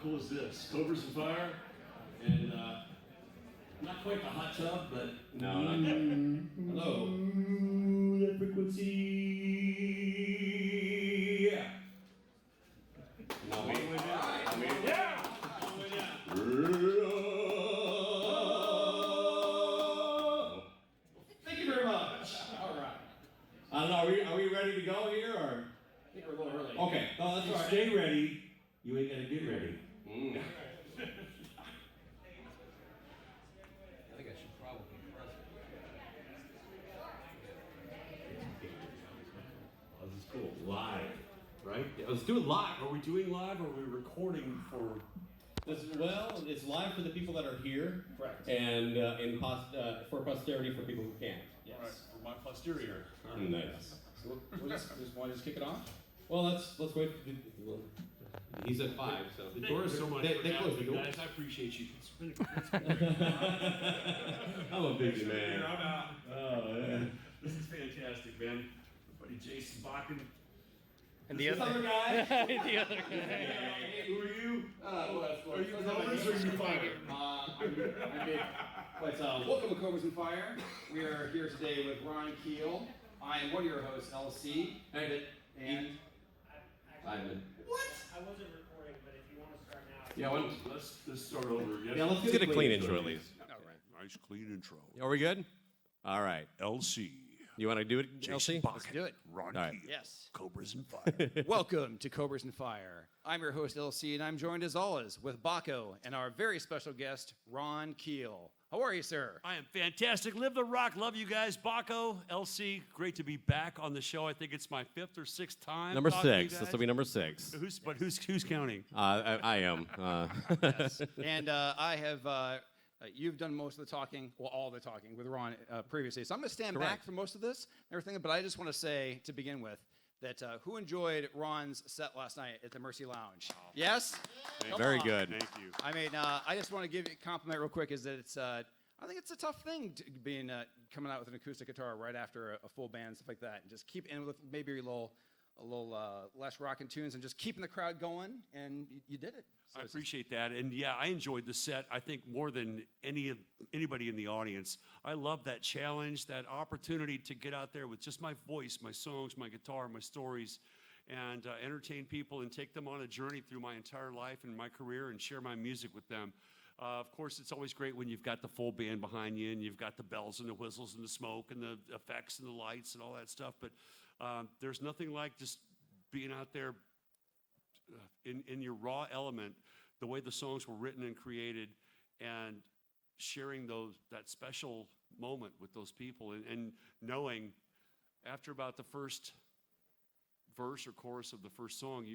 cool is this? Cobras Fire, and not quite the hot tub, but hello. That frequency. Yeah. No, all the way down. Yeah. All the way down. Thank you very much. All right. I don't know. Are we ready to go here, or? I think we're a little early. Okay. Oh, that's all right. Stay ready. You ain't gotta get ready. I think I should probably press it. Oh, this is cool. Live, right? Yeah, let's do it live. Are we doing live, or are we recording for? Well, it's live for the people that are here. Correct. And for posterity for people who can't. Yes. Right, for my posterior. Nice. So we'll just want to kick it off? Well, let's wait. He's at 5, so the door is so much. They close the door. Guys, I appreciate you. I'm a busy man. I'm out. Oh, yeah. This is fantastic, man. My buddy Jason Bakko. And the other guy? the other guy. Hey, who are you? Are you Cobras or are you Fire? I'm big. But welcome to Cobras Fire. We are here today with Ron Keel. I am one of your hosts, LC. And Simon. What? I wasn't recording, but if you want to start now. Yeah, let's start over. Yes. Yeah, let's get a clean intro at least. All right. Nice clean intro. Are we good? All right. LC. You want to do it, Jason LC? Bakko. Let's do it. Ron All right. Keel. Yes. Cobras and Fire. Welcome to Cobras and Fire. I'm your host, LC, and I'm joined as always with Bakko and our very special guest, Ron Keel. How are you, sir? I am fantastic. Live the rock. Love you guys. Bakko, LC, great to be back on the show. I think it's my 5th or 6th time. Number talking to you 6. guys. This will be number 6. Who's counting? I am. Yes. And I have, you've done most of the talking, well, all the talking with Ron previously. So I'm going to stand back for most of this and everything, but I just want to say, to begin with, that who enjoyed Ron's set last night at the Mercy Lounge? Yes? Come Very on. good. Thank you. I mean, I just want to give you a compliment real quick, is that it's, I think it's a tough thing to being coming out with an acoustic guitar right after a full band and stuff like that, and just keep in with maybe a little less rockin' tunes and just keeping the crowd going, and you did it. So I appreciate that, and yeah, I enjoyed the set. I think more than anybody in the audience. I love that challenge, that opportunity to get out there with just my voice, my songs, my guitar, my stories, and entertain people and take them on a journey through my entire life and my career and share my music with them. Of course, it's always great when you've got the full band behind you and you've got the bells and the whistles and the smoke and the effects and the lights and all that stuff, but there's nothing like just being out there in your raw element, the way the songs were written and created, and sharing that special moment with those people, and knowing after about the first verse or chorus of the first song,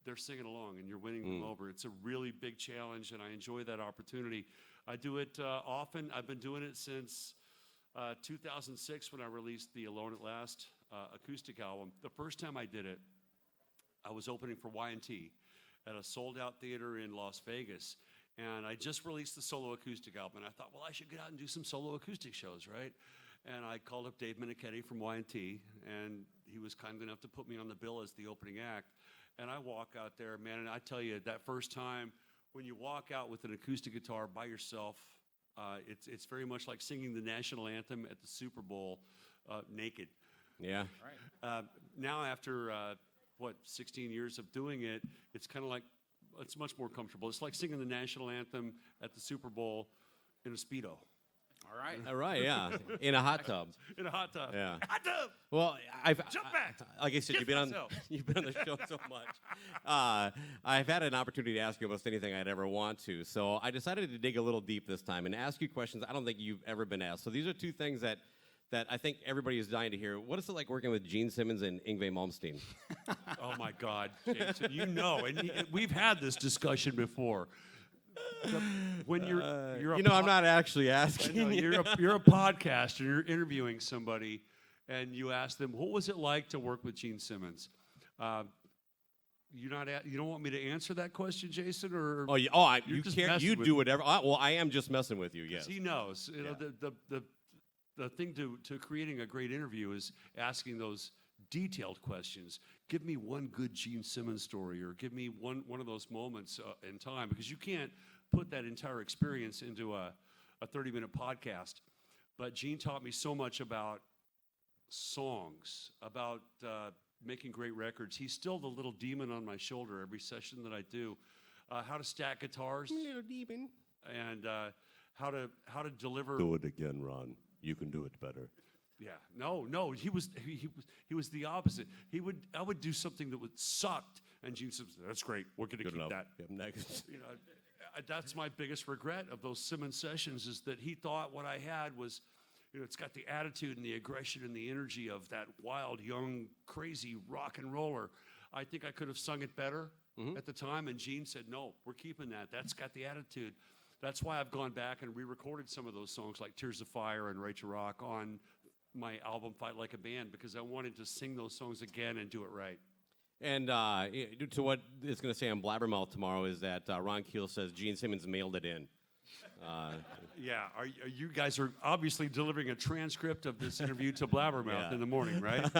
they're singing along and you're winning them over. It's a really big challenge, and I enjoy that opportunity. I do it often. I've been doing it since 2006 when I released the Alone at Last acoustic album. The first time I did it, I was opening for Y&T at a sold-out theater in Las Vegas, and I just released the solo acoustic album, and I thought, well, I should get out and do some solo acoustic shows, right? And I called up Dave Minichetti from Y&T, and he was kind enough to put me on the bill as the opening act. And I walk out there, man, and I tell you, that first time, when you walk out with an acoustic guitar by yourself, it's very much like singing the national anthem at the Super Bowl naked. Yeah. Right. Now after 16 years of doing it, it's kind of like, it's much more comfortable. It's like singing the national anthem at the Super Bowl in a Speedo. All right. All right, yeah. In a hot tub. In a hot tub. Yeah. Hot tub! Well, Jump back! Like I said, Kiss you've been myself. on the show so much. I've had an opportunity to ask you almost anything I'd ever want to, so I decided to dig a little deep this time and ask you questions I don't think you've ever been asked. So these are two things that I think everybody is dying to hear. What is it like working with Gene Simmons and Yngwie Malmsteen? Oh my God, Jason, you know, and we've had this discussion before. When you're I'm not actually asking. I know, you. you're a podcaster, you're interviewing somebody, and you ask them, what was it like to work with Gene Simmons? You don't want me to answer that question, Jason, or You do whatever. I am just messing with you. Yes. He knows. You know, the thing to creating a great interview is asking those detailed questions, give me one good Gene Simmons story, or give me one of those moments in time, because you can't put that entire experience into a 30-minute podcast. But Gene taught me so much about songs, about making great records. He's still the little demon on my shoulder every session that I do. How to stack guitars, Little demon. and how to deliver. Do it again, Ron. You can do it better. Yeah, no, he was the opposite. I would do something that would sucked, and Gene said, "That's great. We're going to Good keep enough. that." Yep, next. You know, that's my biggest regret of those Simmons sessions, is that he thought what I had was, you know, it's got the attitude and the aggression and the energy of that wild, young, crazy rock and roller. I think I could have sung it better at the time, and Gene said, "No, we're keeping that. That's got the attitude." That's why I've gone back and re-recorded some of those songs like Tears of Fire and Right to Rock on my album Fight Like a Band, because I wanted to sing those songs again and do it right. And to what it's going to say on Blabbermouth tomorrow is that Ron Keel says Gene Simmons mailed it in. Yeah, you guys are obviously delivering a transcript of this interview to Blabbermouth in the morning, right?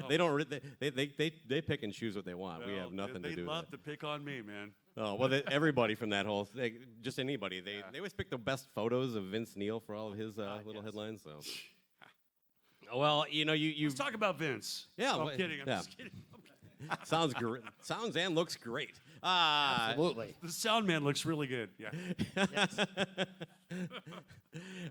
They don't. They pick and choose what they want. We have nothing to do. They with love it. to pick on me, man. Oh well, everybody from that whole thing, just anybody. They always pick the best photos of Vince Neil for all of his little headlines. So, well, you know, you Let's talk about Vince. Yeah, No, I'm well, kidding. I'm yeah. just kidding. sounds great. Sounds and looks great. Absolutely. The sound man looks really good. Yeah.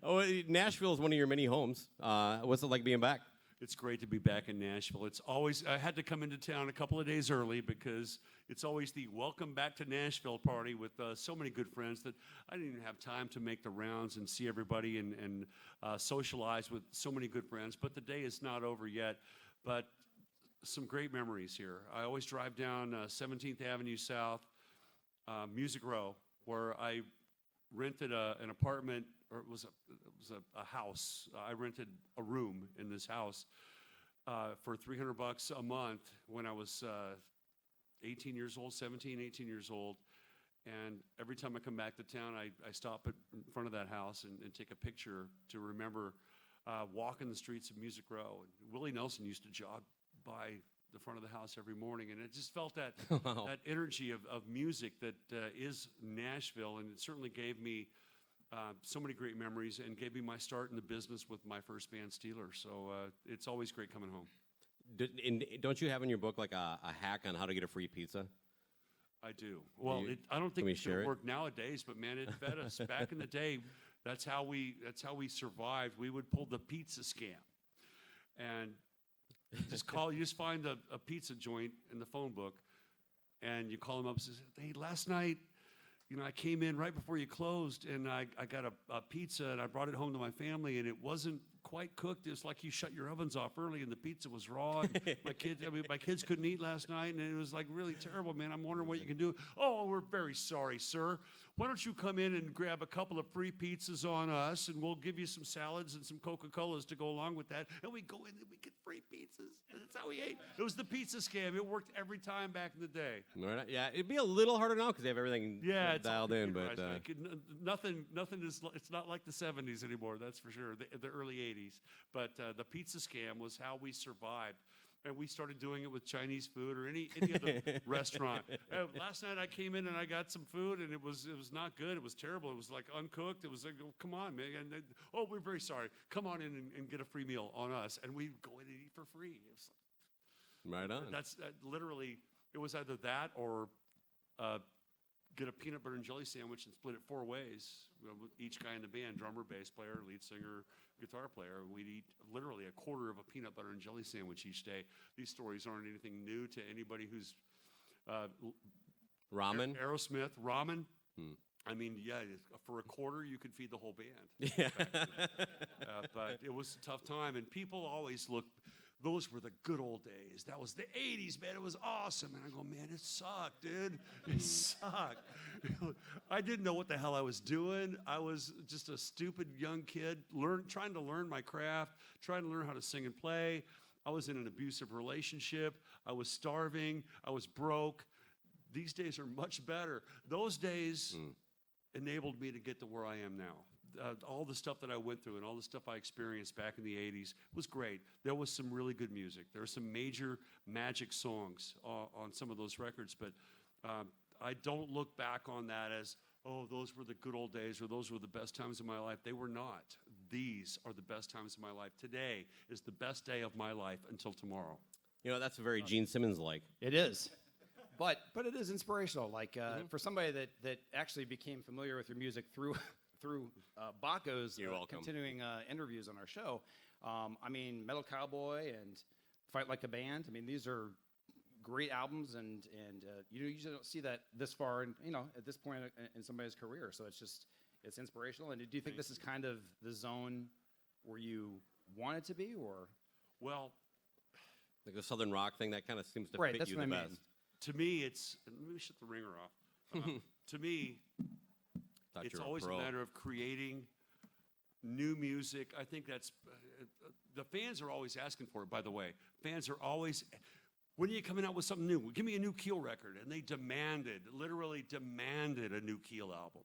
Oh, Nashville is one of your many homes. What's it like being back? It's great to be back in Nashville. It's always, I had to come into town a couple of days early because it's always the welcome back to Nashville party with so many good friends that I didn't even have time to make the rounds and see everybody and socialize with so many good friends. But the day is not over yet. But some great memories here. I always drive down 17th Avenue South, Music Row, where I rented an apartment, or it was a house. I rented a room in this house for $300 a month when I was 18 years old, 17, 18 years old. And every time I come back to town, I stop in front of that house and take a picture to remember walking the streets of Music Row. And Willie Nelson used to jog by the front of the house every morning, and it just felt that that energy of music that is Nashville, and it certainly gave me so many great memories and gave me my start in the business with my first band, Steelers. So it's always great coming home. Don't you have in your book like a hack on how to get a free pizza? I do. Well, I don't think we it's going share to it? work nowadays, but man, it fed us. Back in the day, that's how we survived. We would pull the pizza scam, and you just find a pizza joint in the phone book, and you call them up and say, "Hey, last night, you know, I came in right before you closed, and I got a pizza, and I brought it home to my family, and it wasn't quite cooked. It's like you shut your ovens off early, and the pizza was raw. And my kids couldn't eat last night, and it was like really terrible, man. I'm wondering what you can do." "Oh, we're very sorry, sir. Why don't you come in and grab a couple of free pizzas on us, and we'll give you some salads and some Coca-Colas to go along with that." And we go in and we get free pizzas. And that's how we ate. It was the pizza scam. It worked every time back in the day. Right. Yeah, it'd be a little harder now because they have everything Yeah, it's all dialed in. But computerized. Nothing is. It's not like the '70s anymore. That's for sure. The early '80s. But the pizza scam was how we survived. And we started doing it with Chinese food or any other restaurant. Last night I came in and I got some food, and it was not good. It was terrible. It was like uncooked. It was like, "Oh, come on, man." And "Oh, we're very sorry. Come on in and get a free meal on us." And we'd go in and eat for free. It was right on. that's literally, it was either that or get a peanut butter and jelly sandwich and split it 4 ways. With each guy in the band, drummer, bass player, lead singer, guitar player, we'd eat literally a quarter of a peanut butter and jelly sandwich each day. These stories aren't anything new to anybody who's Ramen. Aerosmith, ramen. I mean, yeah, for a quarter you could feed the whole band. Yeah. But it was a tough time, and people always look. Those were the good old days. That was the '80s, man. It was awesome. And I go, man, it sucked, dude. It sucked. I didn't know what the hell I was doing. I was just a stupid young kid, trying to learn my craft, trying to learn how to sing and play. I was in an abusive relationship. I was starving. I was broke. These days are much better. Those days enabled me to get to where I am now. all the stuff that I went through and all the stuff I experienced back in the 80s was great. There was some really good music. There were some major magic songs on some of those records, but I don't look back on that as, oh, those were the good old days or those were the best times of my life. They were not. These are the best times of my life. Today is the best day of my life until tomorrow. You know, that's very Gene Simmons-like. It is. But it is inspirational. Like for somebody that actually became familiar with your music through Bakko's You're welcome. continuing interviews on our show. I mean, Metal Cowboy and Fight Like a Band. I mean, these are great albums, and you usually don't see that this far, and at this point in somebody's career. So it's inspirational. And do you think this is kind of the zone where you want it to be, or? Well, Like the Southern rock thing, that kind of seems to Right, fit that's you what the I mean. best. to me, let me shut the ringer off. To me, Thought it's you were always a pro. matter of creating new music. I think that's the fans are always asking for it. By the way, fans are always, when are you coming out with something new? Give me a new Keel record, and they literally demanded a new Keel album.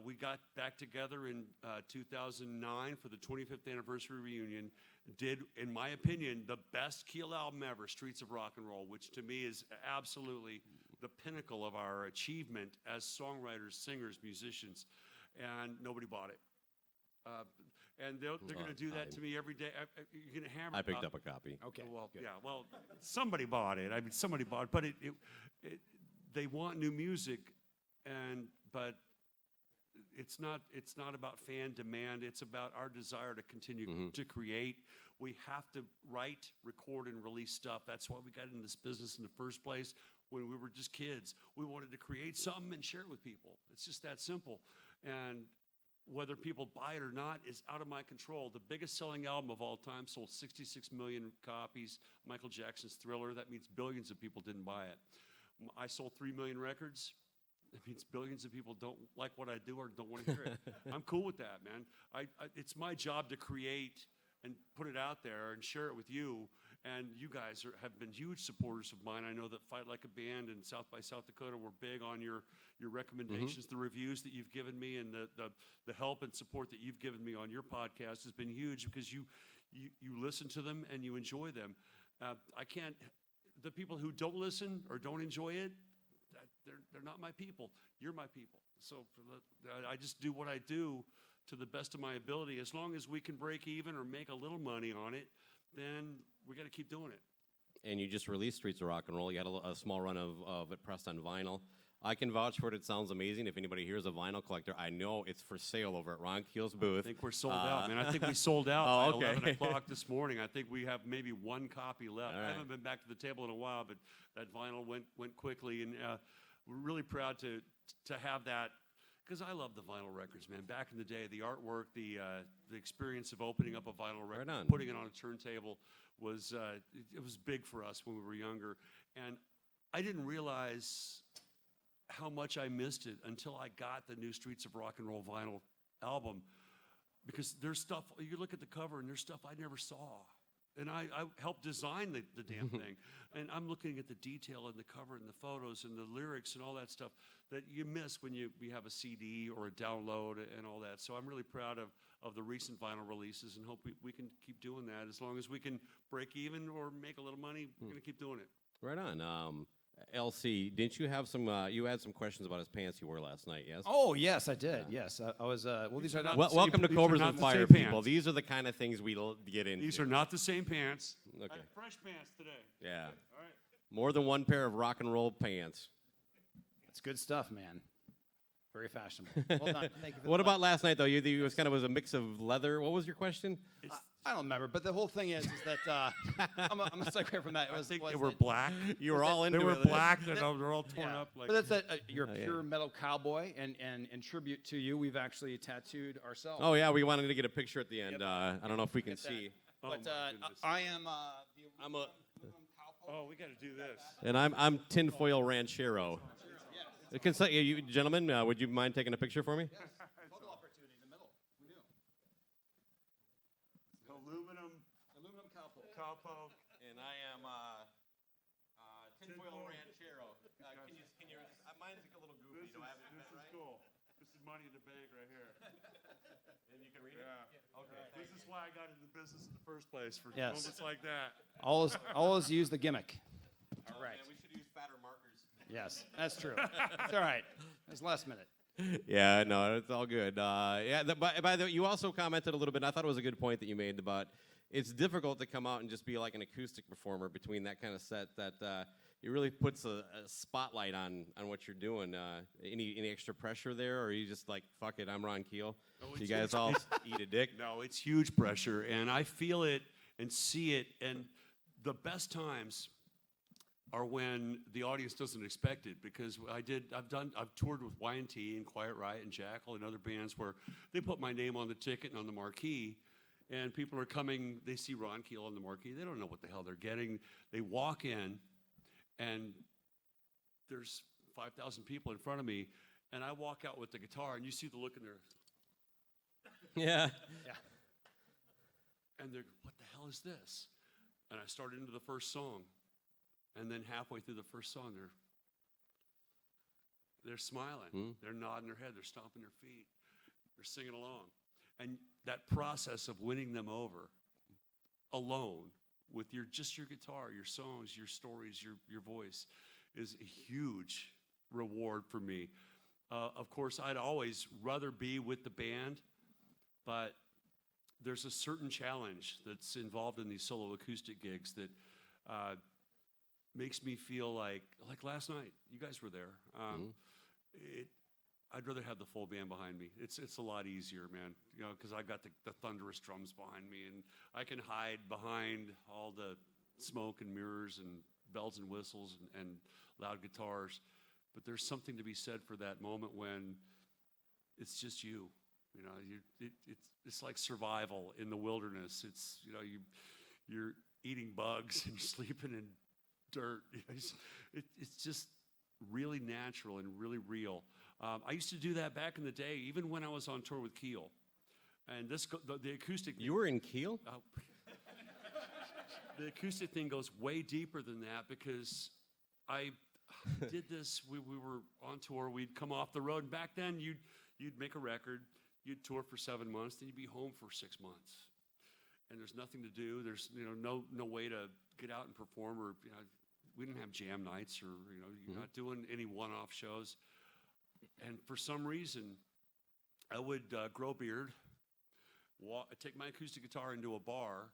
We got back together in 2009 for the 25th anniversary reunion. Did, in my opinion, the best Keel album ever, Streets of Rock and Roll, which to me is absolutely the pinnacle of our achievement as songwriters, singers, musicians, and nobody bought it. And they're going to do that fine. to me every day. You're going to hammer. I picked up a copy. Okay. Well, good. yeah. Well, somebody bought it. I mean, somebody bought it, but they want new music, but it's not about fan demand. It's about our desire to continue to create. We have to write, record, and release stuff. That's why we got into this business in the first place. When we were just kids, we wanted to create something and share it with people. It's just that simple. And whether people buy it or not is out of my control. The biggest selling album of all time sold 66 million copies. Michael Jackson's Thriller. That means billions of people didn't buy it. I sold 3 million records. It means billions of people don't like what I do or don't want to hear it. I'm cool with that, man. It's my job to create and put it out there and share it with you. And you guys have been huge supporters of mine. I know that Fight Like a Band and South by South Dakota were big on your recommendations. The reviews that you've given me and the help and support that you've given me on your podcast has been huge because you listen to them and you enjoy them. The people who don't listen or don't enjoy it, they're not my people. You're my people. So I just do what I do to the best of my ability. As long as we can break even or make a little money on it, then we got to keep doing it. And you just released Streets of Rock and Roll. You had a small run of it pressed on vinyl. I can vouch for it. It sounds amazing. If anybody here is a vinyl collector, I know it's for sale over at Ron Keel's booth. I think we're sold out, man. I think we sold out Oh, by okay. 11 o'clock this morning. I think we have maybe one copy left. All I right. haven't been back to the table in a while, but that vinyl went quickly, and we're really proud to have that because I love the vinyl records, man. Back in the day, the artwork, the experience of opening up a vinyl record, Right on. putting it on a turntable was it was big for us when we were younger, and I didn't realize how much I missed it until I got the new Streets of Rock and Roll vinyl album, because there's stuff, you look at the cover and there's stuff I never saw. And I helped design the damn thing. And I'm looking at the detail in the cover and the photos and the lyrics and all that stuff that you miss when you have a CD or a download and all that. So I'm really proud of the recent vinyl releases and hope we can keep doing that. As long as we can break even or make a little money, we're going to keep doing it. Right on. LC, didn't you have some? You had some questions about his pants he wore last night. Yes. Oh yes, I did. Yes, I was. Well, these are not. Well, Welcome to these are Cobras not and the Fire, same people. pants. These are the kind of things we get into. These are not the same pants. Okay. I have fresh pants today. Yeah. All right. More than one pair of rock and roll pants. It's good stuff, man. Very fashionable. Well done. Thank you. For What the- about last night though? You was kind of a mix of leather. What was your question? I don't remember, but the whole thing is that I'm gonna stay away from that. It I was, think was they were that- black. You were all into They were it. black. They're all torn Yeah. up. Like, But that's that. You're a yeah. pure metal cowboy, and in tribute to you, we've actually tattooed ourselves. Oh yeah, we wanted to get a picture at the end. Yep. I don't know if we can Get that. see. oh, But my goodness. I am the I'm a- aluminum cowpoke. Oh, we got to do this. And I'm tinfoil ranchero. You gentlemen, would you mind taking a picture for me? Photo opportunity in the middle. Who knew? Aluminum Aluminum cowpoke. cowpoke. And I am tinfoil ranchero. Can you? Mine's a little goofy. This is cool. This is money in the bank right here. why I got into the business in the first place, for Yes. moments like that. Always use the gimmick. Right. We should use fatter markers. Yes, that's true. It's all right. It's last minute. Yeah, no, it's all good. By the way, you also commented a little bit. I thought it was a good point that you made about it's difficult to come out and just be like an acoustic performer between that kind of set. That it really puts a spotlight on what you're doing. Any extra pressure there, or are you just like, fuck it, I'm Ron Keel? No, So you it's- guys all eat a dick? No, it's huge pressure, and I feel it and see it. And the best times are when the audience doesn't expect it, because I've toured with Y&T and Quiet Riot and Jackal and other bands where they put my name on the ticket and on the marquee, and people are coming, they see Ron Keel on the marquee, they don't know what the hell they're getting. They walk in, and there's 5,000 people in front of me, and I walk out with the guitar, and you see the look in their, Yeah. and they're, what the hell is this? And I start into the first song, and then halfway through the first song, they're smiling, they're nodding their head, they're stomping their feet, they're singing along. And that process of winning them over alone with just your guitar, your songs, your stories, your voice is a huge reward for me. Of course, I'd always rather be with the band, but there's a certain challenge that's involved in these solo acoustic gigs that makes me feel like last night, you guys were there. I'd rather have the full band behind me. It's a lot easier, man, because I've got the thunderous drums behind me, and I can hide behind all the smoke and mirrors and bells and whistles and loud guitars. But there's something to be said for that moment when it's just you. It's like survival in the wilderness. It's you're eating bugs and sleeping in dirt. It's just really natural and really real. I used to do that back in the day, even when I was on tour with Keel. And the acoustic. You were in Keel? The acoustic thing goes way deeper than that, because I did this. We were on tour. We'd come off the road, and back then you'd make a record, you'd tour for 7 months, then you'd be home for 6 months, and there's nothing to do. There's no way to get out and perform, or we didn't have jam nights, or you're not doing any one-off shows. And for some reason, I would grow a beard, take my acoustic guitar into a bar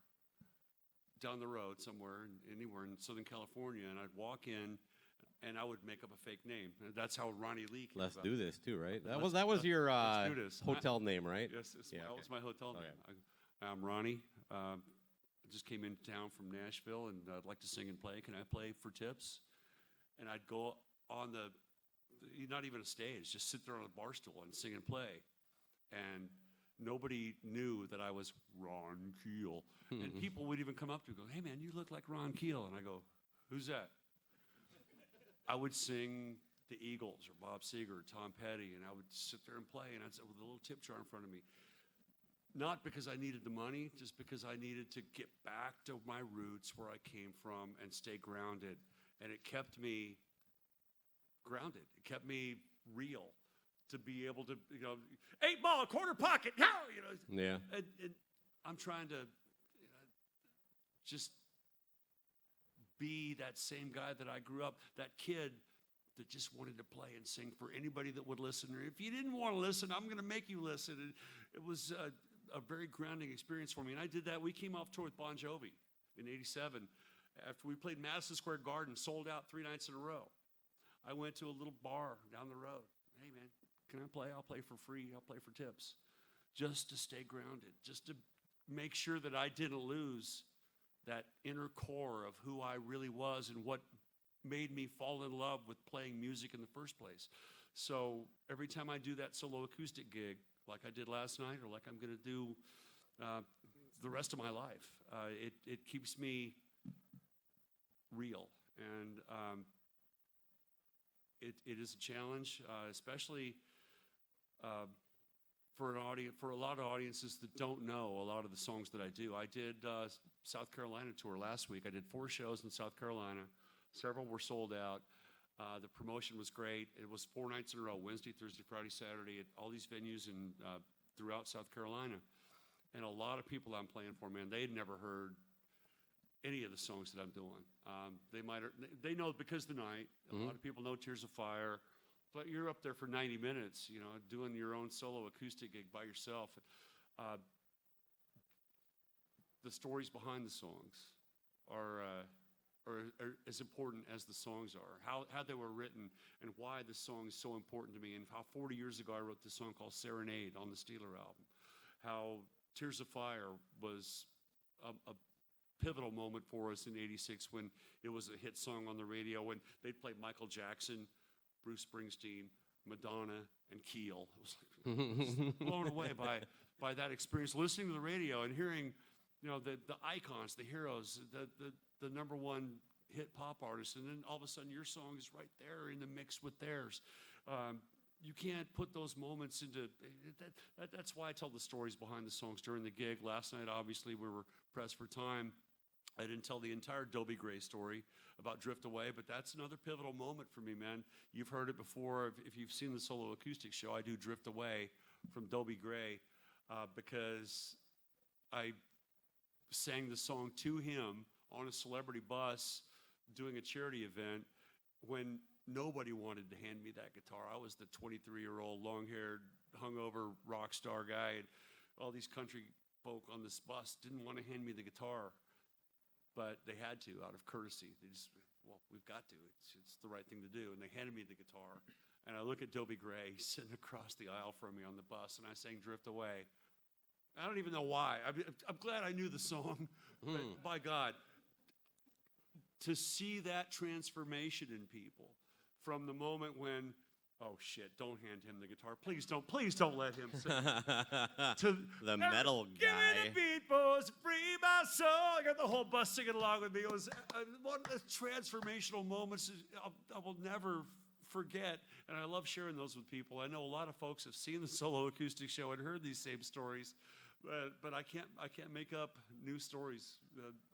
down the road somewhere, anywhere in Southern California, and I'd walk in, and I would make up a fake name. That's how Ronnie Lee came Let's about. do this too, right? That was your Let's do this. hotel name, right? Yes, that okay. was my hotel name. Okay. I'm Ronnie. I just came into town from Nashville, and I'd like to sing and play. Can I play for tips? And I'd go on not even a stage, just sit there on a bar stool and sing and play. And nobody knew that I was Ron Keel. And people would even come up to me and go, "Hey, man, you look like Ron Keel." And I go, "Who's that?" I would sing the Eagles or Bob Seger or Tom Petty, and I would sit there and play, and I'd sit with a little tip jar in front of me. Not because I needed the money, just because I needed to get back to my roots, where I came from, and stay grounded. And it kept me grounded. It kept me real, to be able to, 8 ball, quarter pocket, Yeah. And I'm trying to just be that same guy that I grew up, that kid that just wanted to play and sing for anybody that would listen. Or if you didn't want to listen, I'm going to make you listen. And it was a very grounding experience for me. And I did that. We came off tour with Bon Jovi in '87. After we played Madison Square Garden, sold out 3 nights in a row. I went to a little bar down the road. "Hey, man, can I play? I'll play for free. I'll play for tips." Just to stay grounded, just to make sure that I didn't lose that inner core of who I really was and what made me fall in love with playing music in the first place. So every time I do that solo acoustic gig, like I did last night, or like I'm going to do the rest of my life, it keeps me real. And it is a challenge, especially for a lot of audiences that don't know a lot of the songs that I do. I did South Carolina tour last week. I did 4 shows in South Carolina. Several were sold out. The promotion was great. It was 4 nights in a row: Wednesday, Thursday, Friday, Saturday, at all these venues throughout South Carolina. And a lot of people I'm playing for, man, they'd never heard any of the songs that I'm doing. They know Because the Night. A lot of people know Tears of Fire. But you're up there for 90 minutes, you know, doing your own solo acoustic gig by yourself. The stories behind the songs are as important as the songs are. How they were written and why the song is so important to me, and how 40 years ago I wrote this song called Serenade on the Steeler album. How Tears of Fire was a pivotal moment for us in '86 when it was a hit song on the radio, when they played Michael Jackson, Bruce Springsteen, Madonna, and Keel. It was like, I was blown away by that experience, listening to the radio and hearing, you know, the icons, the heroes, the number one hit pop artist, and then all of a sudden your song is right there in the mix with theirs. You can't put those moments into that's why I tell the stories behind the songs during the gig. Last night, obviously, we were pressed for time. I didn't tell the entire Dobie Gray story about Drift Away, but that's another pivotal moment for me, man. You've heard it before. If you've seen the solo acoustic show, I do Drift Away from Dobie Gray because I sang the song to him on a celebrity bus doing a charity event when nobody wanted to hand me that guitar. I was the 23-year-old, long-haired, hungover rock star guy, and all these country folk on this bus didn't want to hand me the guitar, but they had to out of courtesy. They just, well, we've got to. It's the right thing to do. And they handed me the guitar, and I look at Dobie Gray sitting across the aisle from me on the bus, and I sang Drift Away. I don't even know why. I'm glad I knew the song, but by God, to see that transformation in people from the moment when, oh shit, don't hand him the guitar. Please don't let him sing. To the metal guy. Give me the beat, boys, free my soul. I got the whole bus singing along with me. It was one of the transformational moments I will never forget, and I love sharing those with people. I know a lot of folks have seen the solo acoustic show and heard these same stories, but I can't make up new stories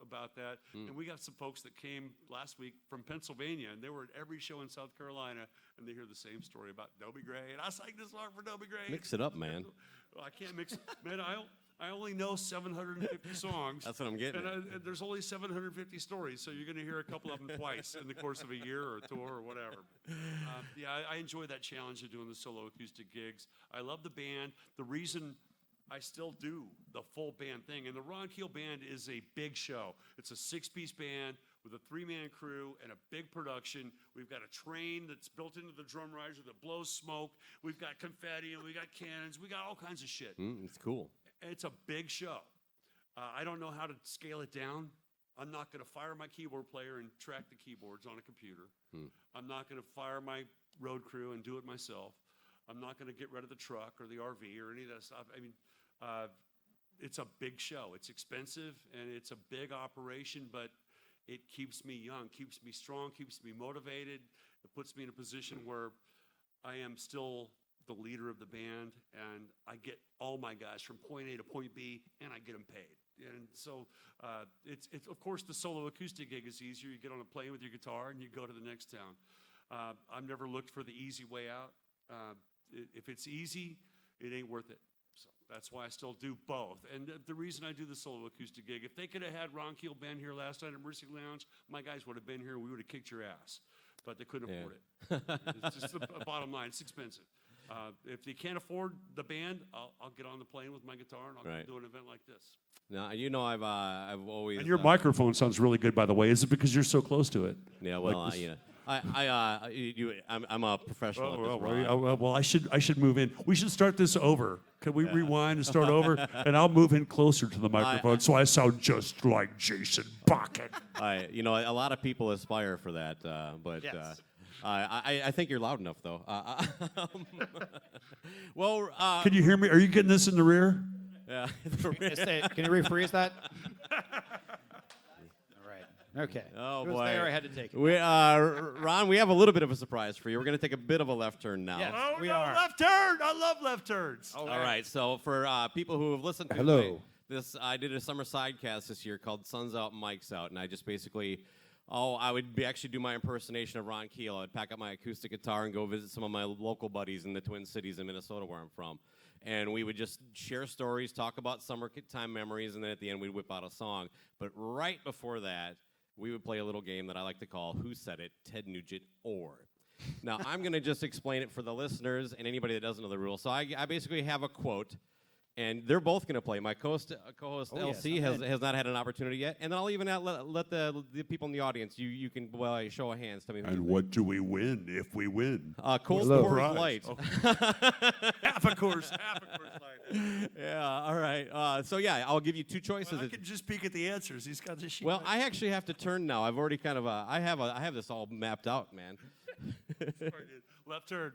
about that. And we got some folks that came last week from Pennsylvania, and they were at every show in South Carolina, and they hear the same story about Dobie Gray. And I sang this song for Dobie Gray. Mix it up, man. Well, I can't mix. Man, I only know 750 songs. That's what I'm getting. And there's only 750 stories, so you're going to hear a couple of them twice in the course of a year or a tour or whatever. Yeah, I enjoy that challenge of doing the solo acoustic gigs. I love the band. The reason I still do the full band thing, and the Ron Keel Band is a big show. It's a 6-piece band with a 3-man crew and a big production. We've got a train that's built into the drum riser that blows smoke. We've got confetti and we got cannons. We got all kinds of shit. It's cool. It's a big show. I don't know how to scale it down. I'm not going to fire my keyboard player and track the keyboards on a computer. I'm not going to fire my road crew and do it myself. I'm not going to get rid of the truck or the RV or any of that stuff. I mean, it's a big show. It's expensive and it's a big operation, but it keeps me young, keeps me strong, keeps me motivated. It puts me in a position where I am still the leader of the band, and I get all my guys from point A to point B, and I get them paid. And so it's of course, the solo acoustic gig is easier. You get on a plane with your guitar and you go to the next town. I've never looked for the easy way out. If it's easy, it ain't worth it. So that's why I still do both. And the reason I do the solo acoustic gig, if they could have had Ron Keel band here last night at Mercy Lounge, my guys would have been here. We would have kicked your ass. But they couldn't afford it. It's just the bottom line. It's expensive. If they can't afford the band, I'll get on the plane with my guitar and I'll do an event like this. Now, you know, I've always. And your microphone sounds really good, by the way. Is it because you're so close to it? Yeah, well, Like you know. I'm a professional at this, Ron. Well, I should move in. We should start this over. Can we rewind and start over? And I'll move in closer to the microphone so I sound just like Jason Bucket. You know, a lot of people aspire for that, but Yes. I think you're loud enough, though. Well, Can you hear me? Are you getting this in the rear? yeah. Can you rephrase that? All right. Okay. Oh, It was boy. there, I had to take it. Ron, we have a little bit of a surprise for you. We're going to take a bit of a left turn now. Yes. Oh, We no, are. left turn. I love left turns. All right. So for people who have listened to Hello. this, I did a summer sidecast this year called Sun's Out, Mike's Out, and I just basically Oh, I would actually do my impersonation of Ron Keel. I'd pack up my acoustic guitar and go visit some of my local buddies in the Twin Cities in Minnesota, where I'm from. And we would just share stories, talk about summertime memories, and then at the end we'd whip out a song. But right before that, we would play a little game that I like to call Who Said It, Ted Nugent or. Now, I'm going to just explain it for the listeners and anybody that doesn't know the rules. So I basically have a quote, and they're both going to play. My co-host LC has not had an opportunity yet, and then I'll even let the people in the audience, you can, well, show of hands. Tell me who And what do we win if we win? Cold Hello. Coors Light. Half a course Light. Yeah, all right. So, yeah, I'll give you two choices. Well, I can just peek at the answers. He's got the sheet. Well, I actually have to turn now. I've already kind of, I have this all mapped out, man. Left turn.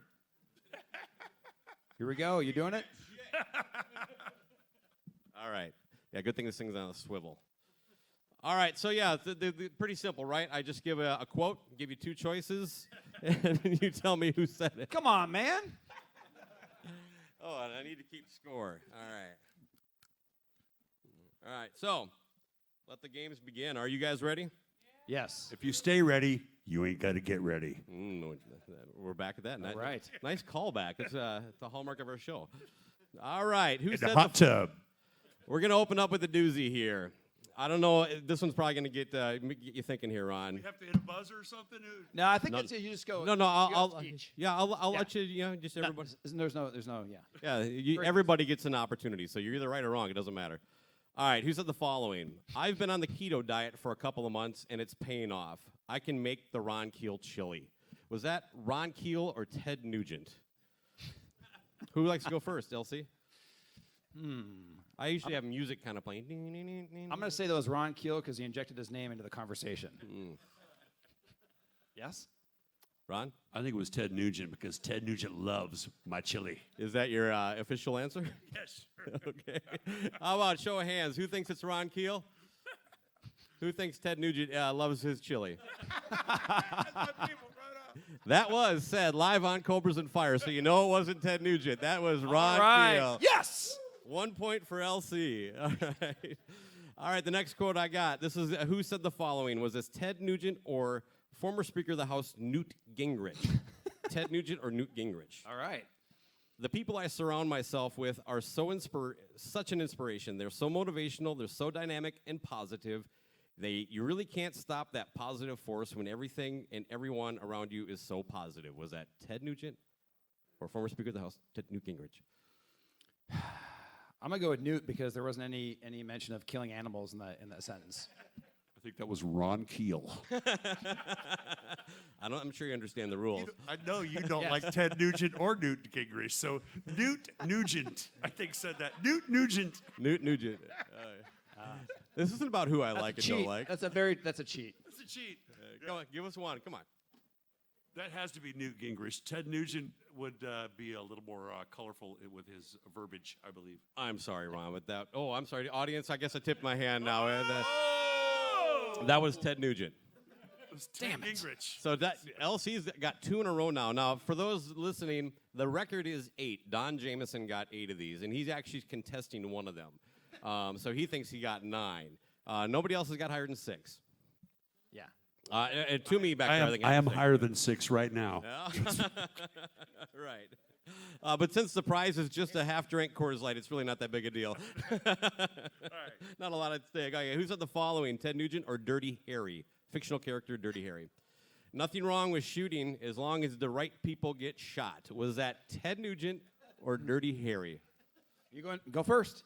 Here we go. You doing it? All right. Yeah, good thing this thing's on a swivel. All right, so yeah, pretty simple, right? I just give a quote, give you two choices, and you tell me who said it. Come on, man. Oh, and I need to keep score. All right, so let the games begin. Are you guys ready? Yes. If you stay ready, you ain't got to get ready. We're back at that. All right. Nice callback. It's the hallmark of our show. All right. Who In said the hot tub. We're going to open up with a doozy here. I don't know. This one's probably going to get you thinking here, Ron. We have to hit a buzzer or something? No, I think that's it. You just go. No, you go I'll each. I'll Yeah. let you, just No, everybody. there's no, yeah. Yeah, everybody gets an opportunity, so you're either right or wrong. It doesn't matter. All right, who said the following? I've been on the keto diet for a couple of months, and it's paying off. I can make the Ron Keel chili. Was that Ron Keel or Ted Nugent? Who likes to go first, Elsie? I usually have music kind of playing. I'm going to say that was Ron Keel because he injected his name into the conversation. Yes? Ron? I think it was Ted Nugent because Ted Nugent loves my chili. Is that your official answer? Yes. Okay. How about show of hands? Who thinks it's Ron Keel? Who thinks Ted Nugent loves his chili? That was said live on Cobras and Fire, so you know it wasn't Ted Nugent. That was Ron Keel. Yes! 1 point for LC. All right. All right, the next quote I got. This is who said the following. Was this Ted Nugent or former Speaker of the House Newt Gingrich? Ted Nugent or Newt Gingrich? All right. The people I surround myself with are such an inspiration. They're so motivational. They're so dynamic and positive. You really can't stop that positive force when everything and everyone around you is so positive. Was that Ted Nugent or former Speaker of the House, Newt Gingrich? I'm going to go with Newt because there wasn't any mention of killing animals in that sentence. I think that was Ron Keel. I'm sure you understand the rules. I know you don't like Ted Nugent or Newt Gingrich, so Newt Nugent, I think, said that. Newt Nugent. Newt Nugent. This isn't about who I like and don't Cheat. like. That's a cheat. That's a cheat. Come on, give us one. Come on. That has to be Newt Gingrich. Ted Nugent would be a little more colorful with his verbiage, I believe. I'm sorry, Ron, with that. Oh, I'm sorry. Audience, I guess I tipped my hand now. That was Ted Nugent. It was Ted Gingrich. So LC's got 2 in a row now. Now, for those listening, the record is 8. Don Jameson got 8 of these, and he's actually contesting one of them. So he thinks he got 9. Nobody else has got higher than 6. Yeah. And to me, back there, I am higher than 6 right now. Right. But since the prize is just a half-drink Coors Light, it's really not that big a deal. Not a lot at stake. Okay, who said the following, Ted Nugent or Dirty Harry? Fictional character, Dirty Harry. Nothing wrong with shooting as long as the right people get shot. Was that Ted Nugent or Dirty Harry? You go first.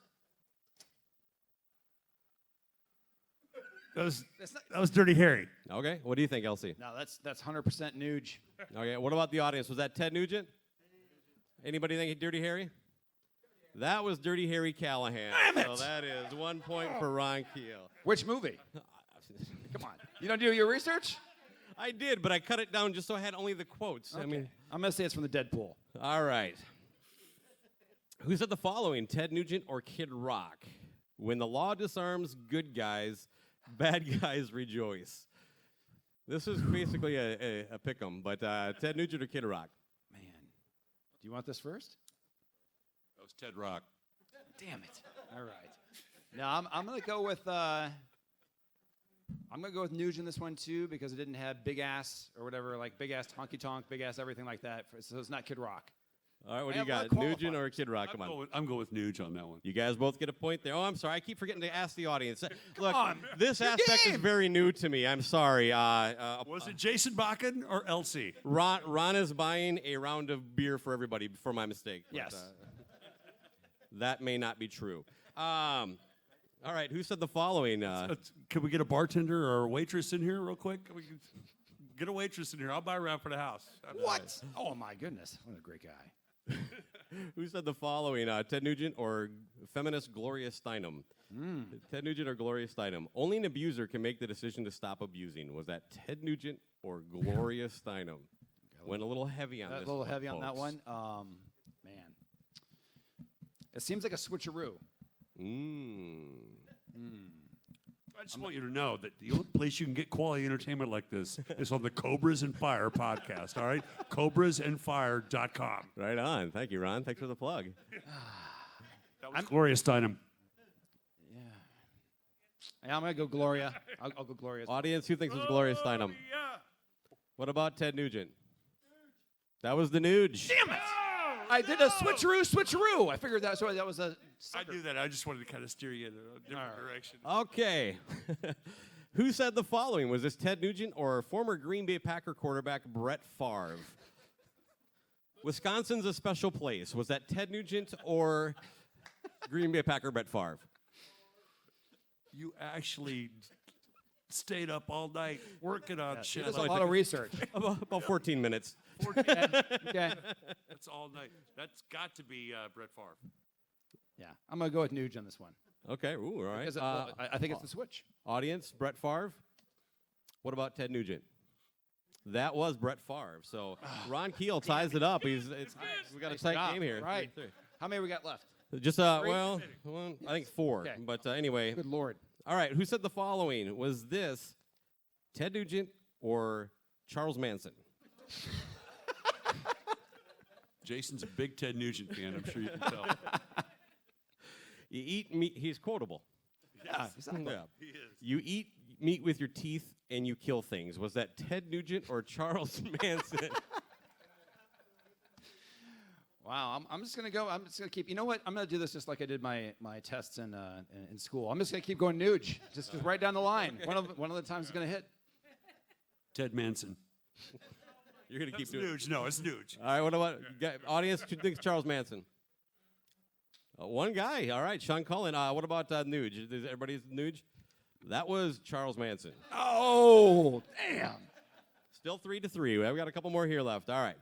That was Dirty Harry. Okay, what do you think, Elsie? No, that's 100% Nuge. Okay, what about the audience? Was that Ted Nugent? Anybody think Dirty Harry? That was Dirty Harry Callahan. Damn it! So that is 1 point for Ron Keel. Which movie? Come on. You don't do your research? I did, but I cut it down just so I had only the quotes. Okay. I mean, I'm going to say it's from the Deadpool. all right. Who said the following, Ted Nugent or Kid Rock? When the law disarms good guys, bad guys rejoice. This is basically a pick'em, but Ted Nugent or Kid Rock? Man. Do you want this first? That was Ted Rock. Damn it. All right. No, I'm going to go with I'm gonna go with Nugent this one too because it didn't have big ass or whatever, like big ass honky tonk, big ass everything like that. So it's not Kid Rock. All right, what do I you have got? a lot of Nugent or qualifiers. Kid Rock? Come on. I'm going with Nuge on that one. You guys both get a point there. Oh, I'm sorry. I keep forgetting to ask the audience. Look, on. this aspect is very new to me. I'm sorry. Was it Jason Bakken or Elsie? Ron is buying a round of beer for everybody for my mistake. but, Yes. that may not be true. All right, who said the following? Can we get a bartender or a waitress in here real quick? Can we get a waitress in here. I'll buy a round for the house. What? Oh my goodness! What a great guy. Who said the following? Ted Nugent or feminist Gloria Steinem? Ted Nugent or Gloria Steinem? Only an abuser can make the decision to stop abusing. Was that Ted Nugent or Gloria Steinem? Went a little heavy on That's this. a little one, heavy on that folks. one. Man, it seems like a switcheroo. I just want you to know that the only place you can get quality entertainment like this is on the Cobras and Fire podcast, all right? CobrasandFire.com. Right on. Thank you, Ron. Thanks for the plug. That was Gloria Steinem. Yeah, I'm gonna go Gloria. I'll go Gloria. Audience, who thinks it's Gloria Steinem? Yeah. What about Ted Nugent? That was the Nuge. Damn it! I did a switcheroo. I figured that was a. I knew that. I just wanted to kind of steer you in a different direction. Okay. Who said the following? Was this Ted Nugent or former Green Bay Packer quarterback Brett Favre? Wisconsin's a special place. Was that Ted Nugent or Green Bay Packer Brett Favre? You actually stayed up all night working on shit. That's a like lot of research. About 14 minutes. Okay. That's all night. That's got to be Brett Favre. Yeah, I'm gonna go with Nuge on this one. Okay. Ooh, all right. Because I think it's the switch. Audience, Brett Favre. What about Ted Nugent? That was Brett Favre. So Ron Keel ties it up. We got a tight job. game here. Right. How many we got left? Just well, I think 4. Okay. But anyway, Good Lord. all right. Who said the following? Was this Ted Nugent or Charles Manson? Jason's a big Ted Nugent fan. I'm sure you can tell. You eat meat. He's quotable. Yeah, exactly. Yeah. You eat meat with your teeth and you kill things. Was that Ted Nugent or Charles Manson? Wow, I'm just gonna go. I'm just gonna keep. You know what? I'm gonna do this just like I did my tests in school. I'm just gonna keep going Nuge, just right down the line. One of the times it's gonna hit. Ted Manson. You're gonna keep It's doing. Nuge. No, it's Nuge. All right. What about audience? Who thinks Charles Manson? One guy. All right, Sean Cullen. What about Nuge? Is everybody's Nuge? That was Charles Manson. Oh, damn. Still 3-3. We've got a couple more here left. All right.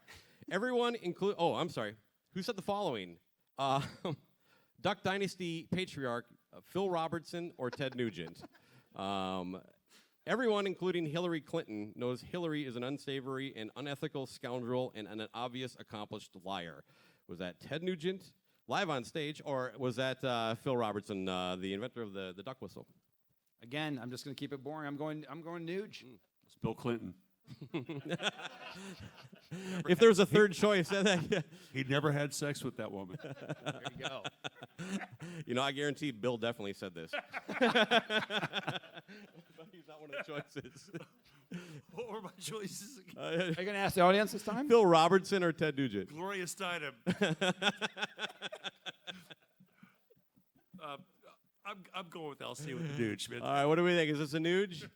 Everyone include. Oh, I'm sorry. Who said the following? Duck Dynasty patriarch Phil Robertson or Ted Nugent? Everyone, including Hillary Clinton, knows Hillary is an unsavory and unethical scoundrel and an obvious accomplished liar. Was that Ted Nugent live on stage, or was that Phil Robertson, the inventor of the duck whistle? Again, I'm just gonna keep it boring. I'm going Nuge. It's Bill Clinton. If there was a third choice, He never had sex with that woman. There you go. you know, I guarantee Bill definitely said this. But he's not one of the choices. What were my choices again? Are you gonna ask the audience this time? Phil Robertson or Ted Nugent? Gloria Steinem. I'm going with LC with the Nuge, man. All right, what do we think? Is this a Nuge?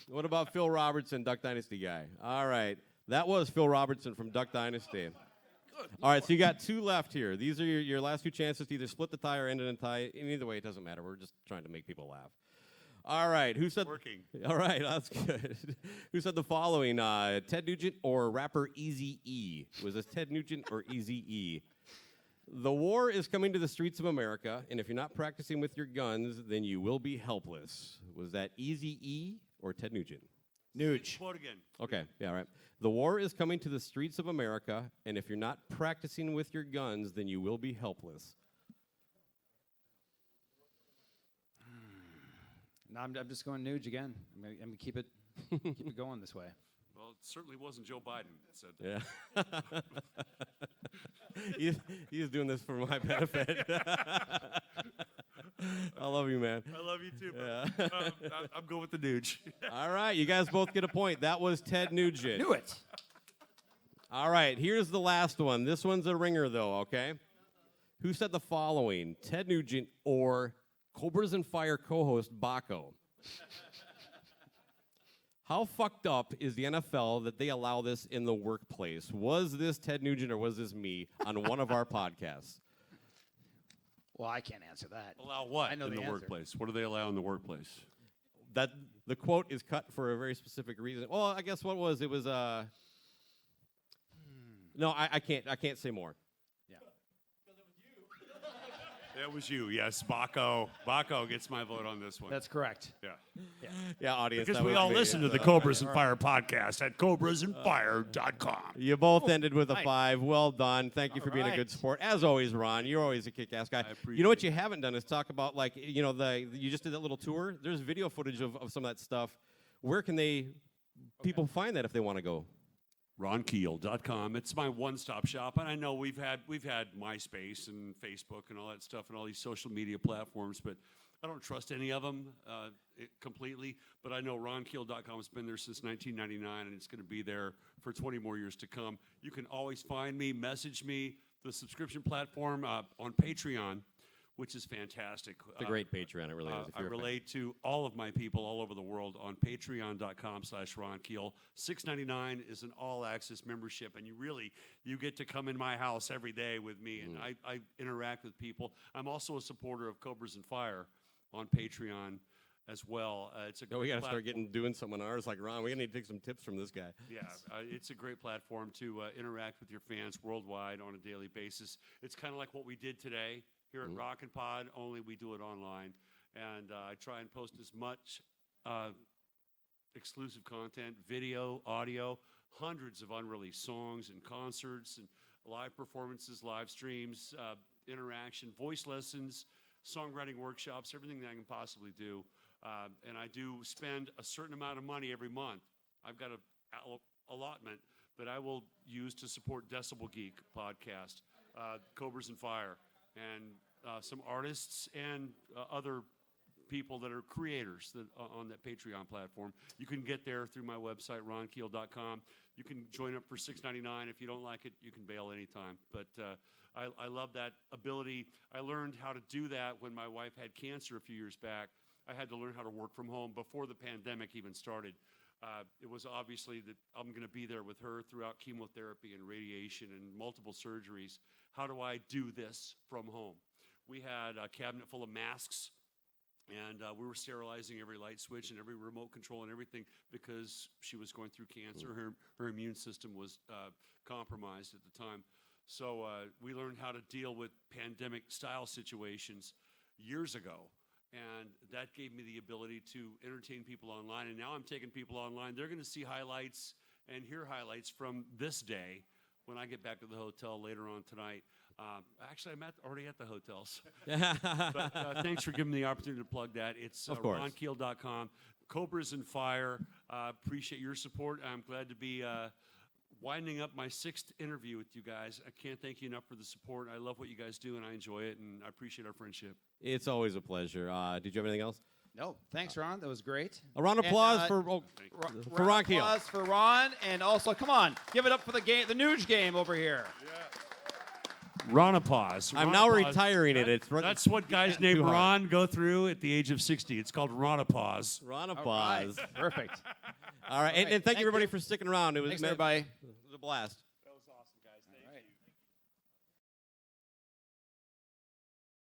What about Phil Robertson, Duck Dynasty guy? All right, that was Phil Robertson from Duck Dynasty. All right, so you got 2 left here. These are your last 2 chances to either split the tie or end in a tie. In either way, it doesn't matter. We're just trying to make people laugh. All right, who said? Working. All right, that's good. Who said the following? Ted Nugent or rapper Eazy-E? Was this Ted Nugent or Eazy-E? The war is coming to the streets of America, and if you're not practicing with your guns, then you will be helpless. Was that Eazy-E or Ted Nugent? Nuge. Quote again. Okay, yeah, all right. The war is coming to the streets of America, and if you're not practicing with your guns, then you will be helpless. No, I'm just going Nuge again. I'm gonna keep it going this way. Well, it certainly wasn't Joe Biden that said that. Yeah. He's doing this for my benefit. I love you, man. I love you too. Yeah. I'm going with the Nuge. All right, you guys both get a point. That was Ted Nugent. Knew it. All right, here's the last one. This one's a ringer, though, okay? Who said the following? Ted Nugent or Cobras and Fire co-host Bakko? How fucked up is the NFL that they allow this in the workplace? Was this Ted Nugent or was this me on one of our podcasts? Well, I can't answer that. Allow what I know in the answer. workplace? What do they allow in the workplace? That the quote is cut for a very specific reason. Well, I guess what was it was No, I can't say more. That was you, yes, Bakko. Bakko gets my vote on this one. That's correct. yeah. Yeah, audience. Because that we was all me. listen to the Cobras and Fire podcast at cobrasandfire.com. You both ended with a nice. 5. Well done. Thank you for All being a good right. sport. As always, Ron, you're always a kick-ass guy. You know what you haven't done is talk about, like, you know, you just did that little tour. There's video footage of some of that stuff. Where can people find that if they want to go? RonKeel.com. It's my one-stop shop, and I know we've had MySpace and Facebook and all that stuff and all these social media platforms, but I don't trust any of them completely. But I know RonKeel.com has been there since 1999, and it's going to be there for 20 more years to come. You can always find me, message me, the subscription platform on Patreon, which is fantastic. It's a great Patreon. It really is. If I you're a fan. relate to all of my people all over the world on patreon.com/Ron Keel. $6.99 is an all-access membership, and you get to come in my house every day with me, and I interact with people. I'm also a supporter of Cobras and Fire on Patreon as well. It's a No, we great got to start platform. doing something on ours like Ron. We need to take some tips from this guy. Yeah, it's a great platform to interact with your fans worldwide on a daily basis. It's kind of like what we did today here at Rockin' Pod, only we do it online. And I try and post as much exclusive content, video, audio, hundreds of unreleased songs and concerts and live performances, live streams, interaction, voice lessons, songwriting workshops, everything that I can possibly do. And I do spend a certain amount of money every month. I've got an allotment that I will use to support Decibel Geek podcast, Cobras and Fire, and some artists and other people that are creators on that Patreon platform. You can get there through my website, ronkeel.com. You can join up for $6.99. If you don't like it, you can bail anytime. But I love that ability. I learned how to do that when my wife had cancer a few years back. I had to learn how to work from home before the pandemic even started. It was obviously that I'm going to be there with her throughout chemotherapy and radiation and multiple surgeries. How do I do this from home? We had a cabinet full of masks, and we were sterilizing every light switch and every remote control and everything because she was going through cancer. Her immune system was compromised at the time. So we learned how to deal with pandemic-style situations years ago. And that gave me the ability to entertain people online. And now I'm taking people online. They're going to see highlights and hear highlights from this day when I get back to the hotel later on tonight. Actually, I'm already at the hotels. But thanks for giving me the opportunity to plug that. It's ronkeel.com. Cobras and Fire. Appreciate your support. I'm glad to be winding up my 6th interview with you guys. I can't thank you enough for the support. I love what you guys do, and I enjoy it, and I appreciate our friendship. It's always a pleasure. Did you have anything else? No, thanks, Ron. That was great. A round of And, applause for Ron Keel. Applause for Ron, and also, come on, give it up for the Nuge game over here. Ronapause. I'm now retiring it. That's what guys named Ron go through at the age of 60. It's called Ronapause. Ron All right, applause. perfect. All right, and thank you everybody for sticking around. It was Thanks, everybody. It was a blast.